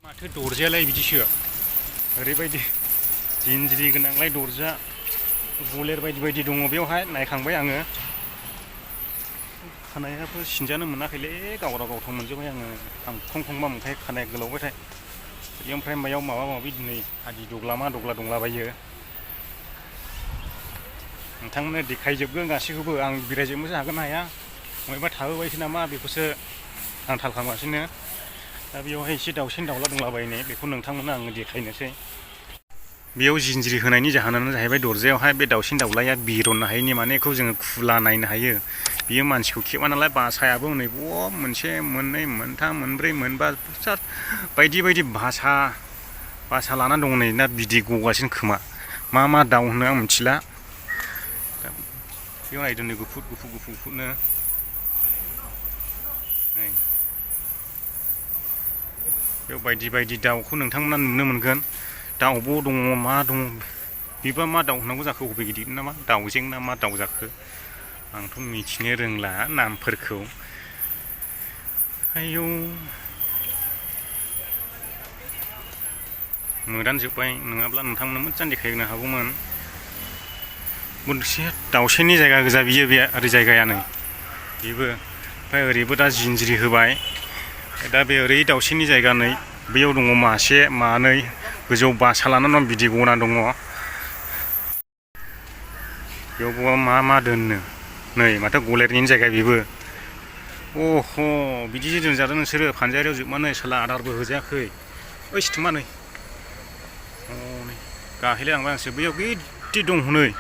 माथो दरजायालाय बिदिसो ओरैबायदि जिनज्रि गोनांलाय दरजा गलेर बायदि बायदि दङ बेवहाय नायखांबाय आङो खानायाबो सिनजानो मोनाखैलै गावरा गावथाव मोनजोब्बाय आङो थांखंखंबा मोनखाय खानाय गोलावबाथाय ओमफ्राय मायाव माबा माबि दिनै हादि दग्ला मा दग्ला दंलाबायो नोंथांमोननो देखायजोबगोन गासैखौबो आं बेरायजोबनोसो हागोन ना हाया बबेबा थाबोबायसो नामा बेखौसो आं थाल खालामगासिनो दा बेयावहाय एसे दाउसिन दाउला दंलाबायनो बेखौ नोंथांमोननो आङो देखायनोसै बेयाव जिनज्रि होनायनि जाहोनानो जाहैबाय दरजायावहाय बे दाउसिन दाउलाया बिरननो हायैनि माने बेखौ जोङो खुला नायनो हायो बियो मानसिखौ खेबा नालाय बासायाबो नै मोनसे मोननै मोनथाम मोनब्रै मोनबा बायदि बायदि बासा लाना दङ नै ना बिदै गगासिनो खोमा मा दाउ होनो आं मिथिला बेयाव नायदो नै गुफुर गुफुरनो बेयाव बायदि बायदि दाउखौ नोंथांमोना नुनो मोनगोन दाउब' दङ मा दङ बेबा मा दाउ होनांगौ जाखो अबे गिदिर नामा दाउजें ना मा दाउ जाखो आंथ' मिथिनो रोंला नामफोरखौ आयौ मोदानजोब्बाय नङाब्ला नोंथांमोना मोजां देखायनो हागौमोन मोनसे दाउसेनि जायगा गोजा बियो बे ओरै जायगायानो बेबो ओमफ्राय ओरैबो दा जिनज्रि होबाय दा बे ओरै दाउसेनि जायगा नै बेयाव दङ मासे मानै गोजौ बासा लानानै दं बिदै गना दङ बेयावबो मा दोननो नै माथो गलेरनि जायगा बेबो अह' बिदिसो दोनजादों नोंसोरो फानजारियाव जोबनानै साला आदारबो होजायाखै ओइ सिथुमा नै नै गाहैलायलांबाय आंसो बैयाव गिदिर दं हनै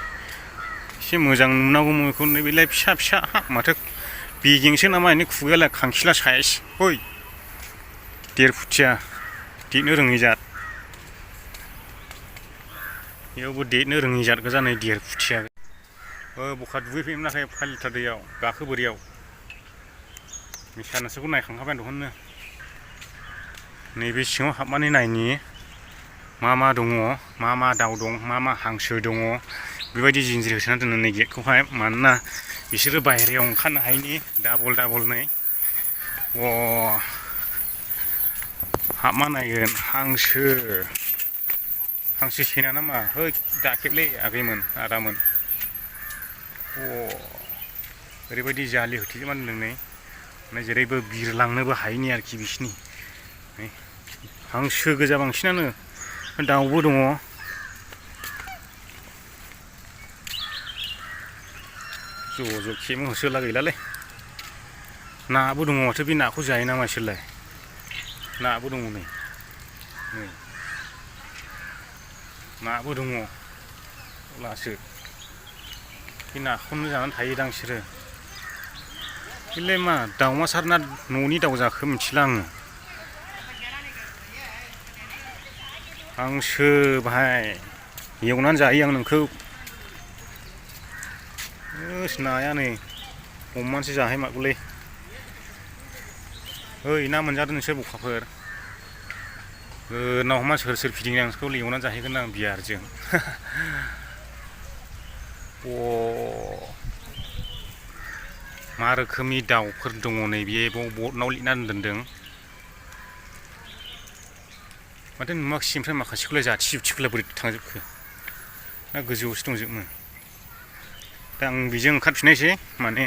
एसे मोजां नुनांगौमोन बेखौ नै बेलाय फिसा माथो बेगेंसो नामा एनि खुगायालाय खांखिला साइज हय 1.5 फुटिया देरनो रोङै जात बेयावबो देरनो रोङै जात गोजा नै 1.5 फुटिया बखा दुगैफैनो मोनाखै 5 लिटार दैयाव गाखोबोरियाव मिसा नोंसोरखौ नायखांखाबाय दहननो नैबे सिङाव हाबनानै नायनि मा दङ मा दाउ दं मा हांसो दङ बेबायदि जिनज्रि होसोना दोनो नै गेटखौहाय मानोना बिसोरो बाहेरायाव ओंखारनो हायैनि डाबल नै हाबमा नायगोन हांसो सेना नामा है दाखेबलै आगैमोन आदामोन ओरैबायदि जालि होथेजोबनानै दोनदों नै माने जेरैबो बिरलांनोबो हायैनि आरोखि बिसिनि हांसो गोजा बांसिनानो दाउबो दङ ज' खेबनो होसोला गैलालै नाबो दङ माथो बे नाखौ जायो नामा बिसोरलाय नाबो दङ नै नाबो दङ अब्लासो बे नाखौनो जानानै थायोदां बिसोरो बेलाय मा दाउमासार ना न'नि दाउ जाखो मिथिला आङो हांसो भाइ एवनानै जायो आं नोंखौ नाया नै हमनानैसो जाहैमारगौलै ओइ ना मोनजादों नोंसोर बखाफोर ना हमना सोर फिदिंदों नोंसोरखौ एवनानै जाहैगोन आं बियारजों मा रोखोमनि दाउफोर दङ नैबे बर्डआव लिरनानै दोनदों माथो नुवाखिसै ओमफ्राय माखासेखौलाय जाथि जुथिखौलाय बोरै थांजोबखो ना गोजौआवसो दंजोबो दा आं बेजों ओंखारफिननायसै माने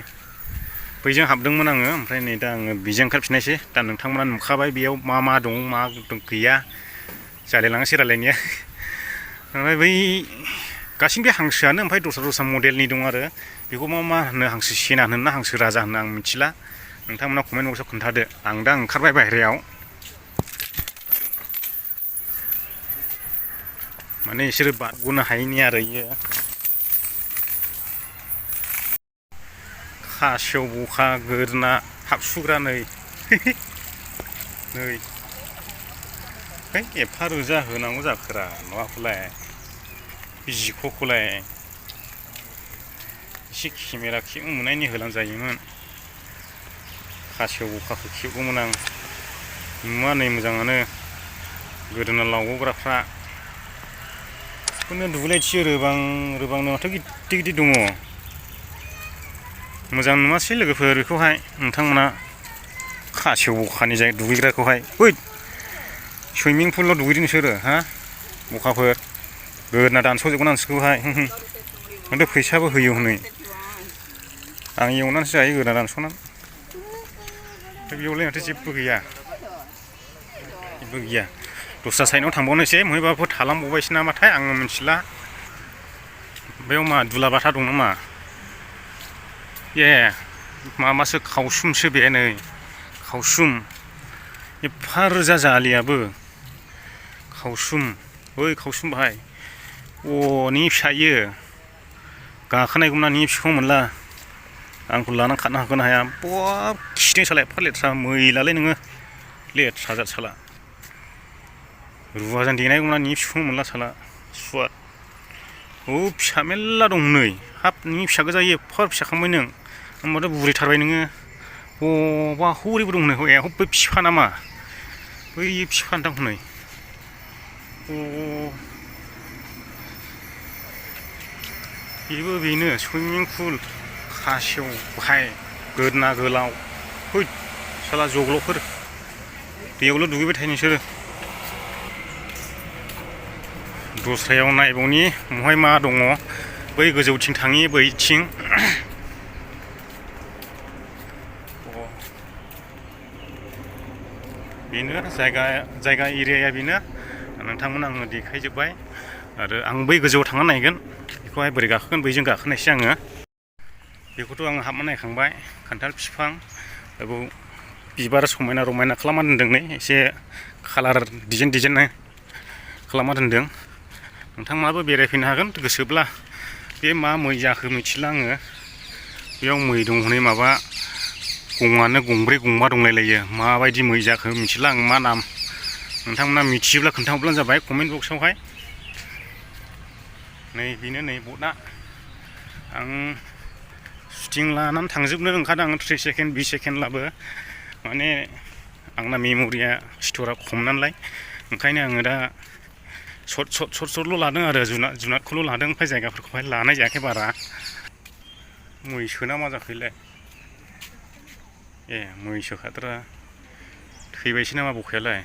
बैजों हाबदोंमोन आङो ओमफ्राय नै दा आङो बेजों ओंखारफिननायसै दा नोंथांमोना नुखाबाय बेयाव मा दं मा गैया जालायलाङासै रायलायनाया ओमफ्राय बै गासिबो बे हांसोआनो ओमफ्राय दस्रा मडेलनि दं आरो बेखौ मा होनो हांसो सेना होनो ना हांसो राजा होनो आं मिथिला नोंथांमोना कमेन्ट बक्सआव खोन्थादो आं दा ओंखारबाय बाहेरायाव माने बिसोरो बारग'नो हायैनि आरो इयो खासेव बखा गोदोना हाबसुग्रा नै एफा रोजा होनांगौ जाखोरा माबाखौलाय जिखौलाय एसे केमेरा खेबनो मोननायनि होलांजायोमोन खासेव बखाखौ खेबगौमोन आं नुवा नै मोजाङानो गोदोना लावग'ग्राफ्रा बेखौनो दुगैलायथियो रोबांनो माथो गिदिर दङ मोजां नुवासै लोगोफोर बेखौहाय नोंथांमोना खासेव बखानि दुगैग्राखौहाय सुइमिं पुलाव दुगैदों नोंसोरो हा अखाफोर गोदोना दानस'जोबगोन आं नोंसोरखौहाय ओमफ्राय फैसाबो होयो हनै आं एवनानैसो जायो गोदोना दानस'नानै बेयावलाय माथो जेबो गैया जेबो गैया दस्रा साइडआव थांबावनोसै बहायबाफोर थालांबावबायसो नामाथाय आङो मिथिला बेयाव मा दुलाबाथा दं नामा ए माबासो खावसुमसो बे नै खावसुम एफा रोजा जालियाबो खावसुम बै खावसुम बाहाय नि फिसायो गाखोनायगौमोन नि फिसाखौ मोनला आंखौ लानानै खारनो हागोन हाया बब खिदों साला एफा लेथ्रा मैलालै नोङो लेथ्रा जाद साला रुवाजों देनायगौमोन नि फिसाखौ मोनला साला सुवाद फिसा मेरला दं नै हाब नि फिसा गोजा एफा फिसा खांबाय नों होमबाथ' बुरिथारबाय नोङो बबा हरैबो दं नै बै बिफा नामा बै बिफा नोंथां हनै बेबो बेनो सुइमिं पुल खासेव बाहाय गोदोना गोलाव है साला जग्ल'फोर दैयावल' दुगैबाय थायो नोंसोरो दस्रायाव नायबावनि बहाय मा दङ बै गोजौथिं थाङि बैथिं बेनो जायगा एरियाया बेनो नोंथांमोन आङो देखायजोब्बाय आरो आं बै गोजौआव थांना नायगोन बेखौहाय बोरै गाखोगोन बैजों गाखोनायसै आङो बेखौथ' आङो हाबना नायखांबाय खान्थाल बिफां बेयाव बिबार समायना रमायना खालामना दोन्दों नै एसे कालार डिजाइन खालामना दोन्दों नोंथांमोनाबो बेरायफैनो हागोन गोसोब्ला बे मा मै जाखो मिथिला आङो बेयाव मै दं हनै माबा गङानो गंब्रै गंबा दंलायलायो माबायदि मै जाखो मिथिला आं मा नाम नोंथांमोना मिथियोब्ला खोन्थाहरब्लानो जाबाय कमेन्ट बक्सआवहाय नै बेनो नै बटआ आं शुटिं लानानै थांजोबनो ओंखारदों आं 3 सेकेन्ड 20 सेकेन्डब्लाबो माने आंना मेम'रिया स्ट'रा खम नालाय ओंखायनो आङो दा सर्टल' लादों आरो जुनादखौल' लादों ओमफ्राय जायगाफोरखौहाय लानाय जायाखै बारा मैसोना मा जाखोलाय ए मैसो खाद्रा थैबायसो नामा बखायालाय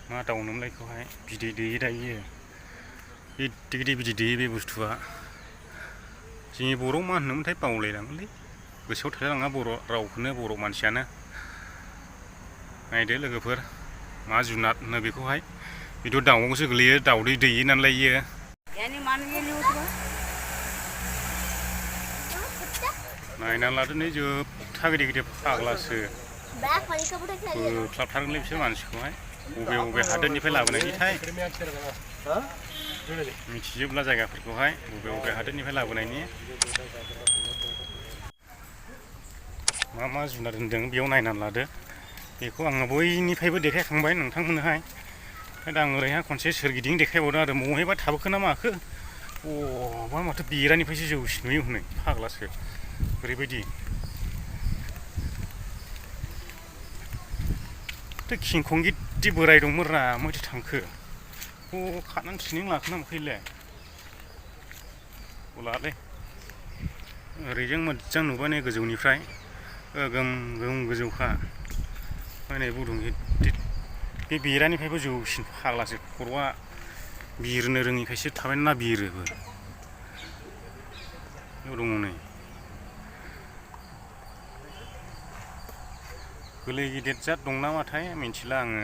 मा दाउनोमोनलाय बेखौहाय बिदै दैयै दायो गिदिर गिदिर बिदै दैयो बे बुस्थुआ जोंनि बर'आव मा होनोमोनथाय बावलायलाङोलै गोसोआव थालायलाङा बर' रावखौनो बर' मानसियानो नायदो लोगोफोर मा जुनाद होनो बेखौहाय बेथ' दाउआवसो गोलैयो दाउदै दैयो नालाय इयो नायना लादो नै जोबथा गिदिर गिदिर फाग्लासो बोख्लाबथारगोनलै बिसोर मानसिखौहाय बबे हादोरनिफ्राय लाबोनायनिथाय मिथिजोबला जायगाफोरखौहाय बबे हादोरनिफ्राय लाबोनायनि मा जुनाद होन्दों बेयाव नायनानै लादो बेखौ आङो बयनिफ्रायबो देखायखांबाय नोंथांमोननोहाय दा आं ओरैहाय खनसे सोरगिदिं देखायबावदों आरो बहायबा थाबोखो ना माखो बा माथो बेरानिफ्रायसो जौसिन नुयो हनै फाग्लासो ओरैबायदि किंखं गिदिर बोराय दंमोनरा माथो थांखो खानानै ट्रेनिं लाखोना माखैलाय लालै ओरैजों मोजां नुबाय नै गोजौनिफ्राय गोम गोजौखा नै बुदुं गिदिर बे बेरानिफ्रायबो जौसिन फाग्लासो खर'आ बिरनो रोङिखायसो थाबाय ना बिरोबो बेयाव दङ नै गोरलै गिदिर जात दं नामाथाय मिथिला आङो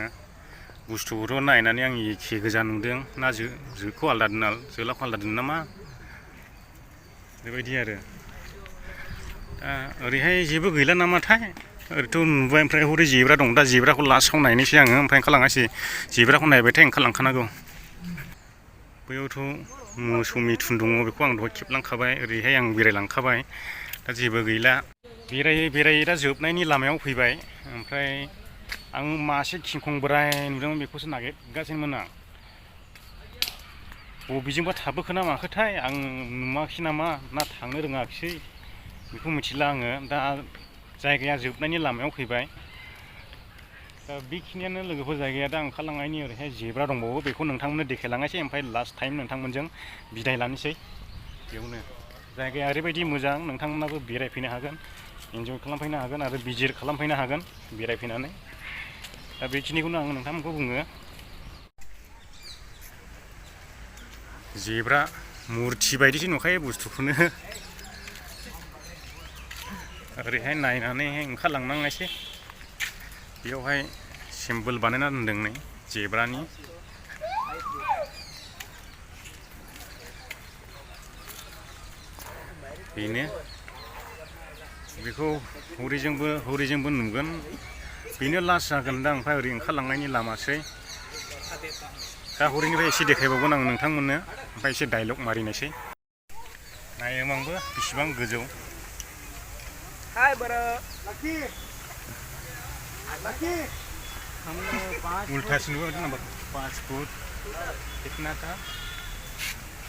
बुस्थुखौथ' नायनानै आं एखे गोजा नुदों ना जोखौ आलादा जोलाखौ आलादा दोनो नामा बेबायदि आरो दा ओरैहाय जेबो गैला नामाथाय ओरैथ' नुबाय ओमफ्राय हरै जेब्रा दं दा जेब्राखौ लास्टआव नायनोसै आङो ओमफ्राय ओंखारलाङासै जेब्राखौ नायबाथाय ओंखारलांखानांगौ बैयावथ' मोसौ मिथुन दङ बेखौ आं दहाय खेबलांखाबाय ओरैहाय आं बेरायलांखाबाय दा जेबो गैला बेरायै दा जोबनायनि लामायाव फैबाय ओमफ्राय आं मासे किंखं बोराय नुदोंमोन बेखौसो नागिरगासिनोमोन आं बबेजोंबा थाबोखो ना माखोथाय आं नुवाखै नामा ना थांनो रोङाखिसै बेखौ मिथिला आङो दा जायगाया जोबनायनि लामायाव फैबाय दा बेखिनियानो लोगोफोर जायगाया दा ओंखारलांनायनि ओरैहाय जेब्रा दंबावो बेखौ नोंथांमोननो देखायलांनोसै ओमफ्राय लास्ट टाइम नोंथांमोनजों बिदाय लानोसै बेयावनो जायगाया ओरैबायदि मोजां नोंथांमोनाबो बेरायफैनो हागोन इन्जय खालामफैनो हागोन आरो भिजिट खालामफैनो हागोन बेरायफैनानै दा बेखिनिखौनो आं नोंथांमोनखौ बुङो जेब्रा मुरथि बायदिसो नुखायो बुस्थुखौनो ओरैहाय नायनानै ओंखारलांनांनायसै बेयावहाय सिम्बल बानायना दोनदों नै जेब्रानि बेनो बेखौ हरैजोंबो नुगोन बेनो लास्ट जागोन दा ओमफ्राय ओरै ओंखारलांनायनि लामासै दा हरैनिफ्राय एसे देखायबावगोन आं नोंथांमोननो ओमफ्राय एसे डायलग मारिनोसै नायनो आंबो बेसेबां गोजौ हाय बड़ा लकी लकी हमने 5 उल्टा से हुआ ना 5 फुट कितना था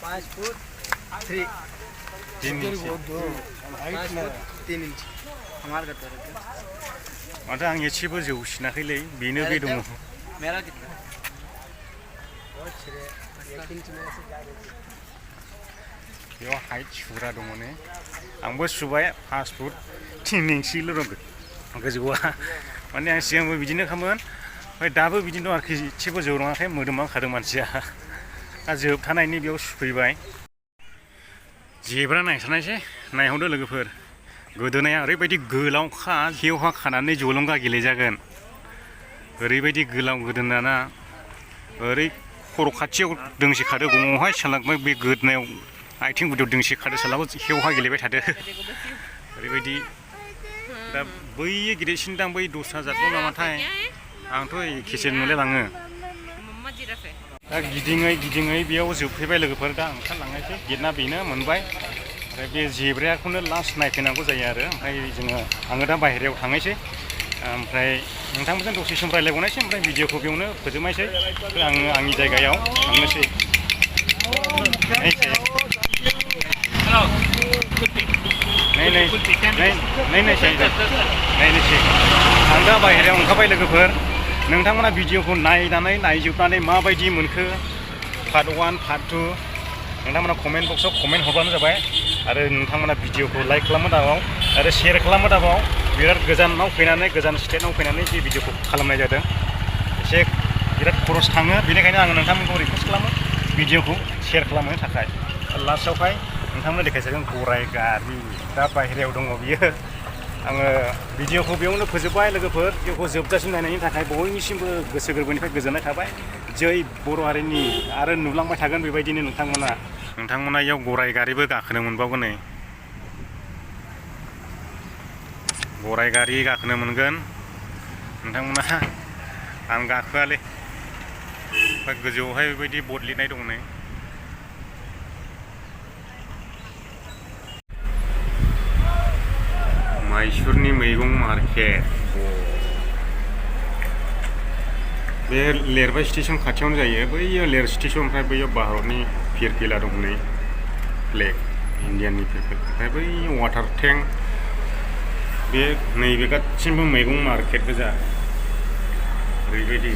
5 फुट 3 3 इंच हाइट में 3 इंच हमारा करता रहता माथो आं एसेबो जौसिनाखैलै बेनो बे दङ मेरा कितना बहुत छरे 1 इंच में से जा रहे बेयाव हाइट सुग्रा दङ ने आंबो सुबाय 5 फुट 3 इंचल' दं गोजौआ माने आं सिगांबो बिदिनो खामोन ओमफ्राय दाबो बिदिनो दं आरोखि एसेबो जौराङाखै मोदोमा खादों मानसिया दा जोबथानायनि बेयाव सुफैबाय जेब्रा नायथारनायसै नायहरदो लोगोफोर गोदोनाया ओरैबायदि गोलावखा हेवहा खानानै जलंगा गेलेजागोन ओरैबायदि गोलाव गोदोनाना ओरै खर' खाथियाव दोंसे खादो गङावहाय सालांबाय बे गोदोनायाव आथिं गुदियाव दोंसे खादो सालाबो हेवहा गेलेबाय थादो ओरैबायदि दा बै गिदिरसिन दां बै दस्रा जातल' नामाथाय आंथ' एखेसो नुलायलाङो दा गिदिङै बेयाव जोबफैबाय लोगोफोर दा ओंखारलांनायसै गेटना बेनो मोनबाय ओमफ्राय बे जेब्राखौनो लास्ट नायफैनांगौ जायो आरो ओमफ्राय आङो दा बाहेरायाव थांनायसै ओमफ्राय नोंथांमोनजों दसे सम रायलायबावनायसै ओमफ्राय भिडिअखौ बेयावनो फोजोबनायसै आङो आंनि जायगायाव थांनोसै नायनोसै आं दा बाहेरायाव ओंखारबाय लोगोफोर नोंथांमोना भिडिअखौ नायजोबनानै माबायदि मोनखो पार्ट 1 पार्ट 2 नोंथांमोना कमेन्ट बक्सआव कमेन्ट हरबानो जाबाय आरो नोंथांमोना भिडिअखौ लाइक खालामनो दाबाव आरो शेयार खालामनो दाबाव बिराद गोजानाव फैनानै गोजान स्टेटआव फैनानै बे भिडिअखौ खालामनाय जादों एसे बिराद खरस थाङो बेनिखायनो आङो नोंथांमोनखौ रिकुवेस्ट खालामो भिडिअखौ शेयार खालामनो थाखाय लास्टआवहाय नोंथांमोना देखायजागोन गराइ गारि दा बाहेरायाव दङ बियो आङो भिडिअखौ बेयावनो फोजोबबाय लोगोफोर भिडिअखौ जोबजासिम नायनायनि थाखाय बयनिसिमबो गोसो गोरबोनिफ्राय गोजोननाय थाबाय जै बर' हारिनि आरो नुलांबाय थागोन बेबायदिनो नोंथांमोना इयाव गराइ गारिबो गाखोनो मोनबावगोन नै गराइ गारि गाखोनो मोनगोन नोंथांमोना आं गाखोआलै ओमफ्राय गोजौआवहाय बेबायदि बर्ड लिरनाय दं नै माइसुरनि मैगं मार्केट बे लेरबाय स्टेसन खाथियावनो जायो बैयो लेर स्टेसन ओमफ्राय बैयाव भारतनि फिरफिला दं नै फ्लेग इन्डियाननि फिरफिला ओमफ्राय बै वाटार टेंक बे नैबे गासिबो मैगं मार्केट गोजा ओरैबायदि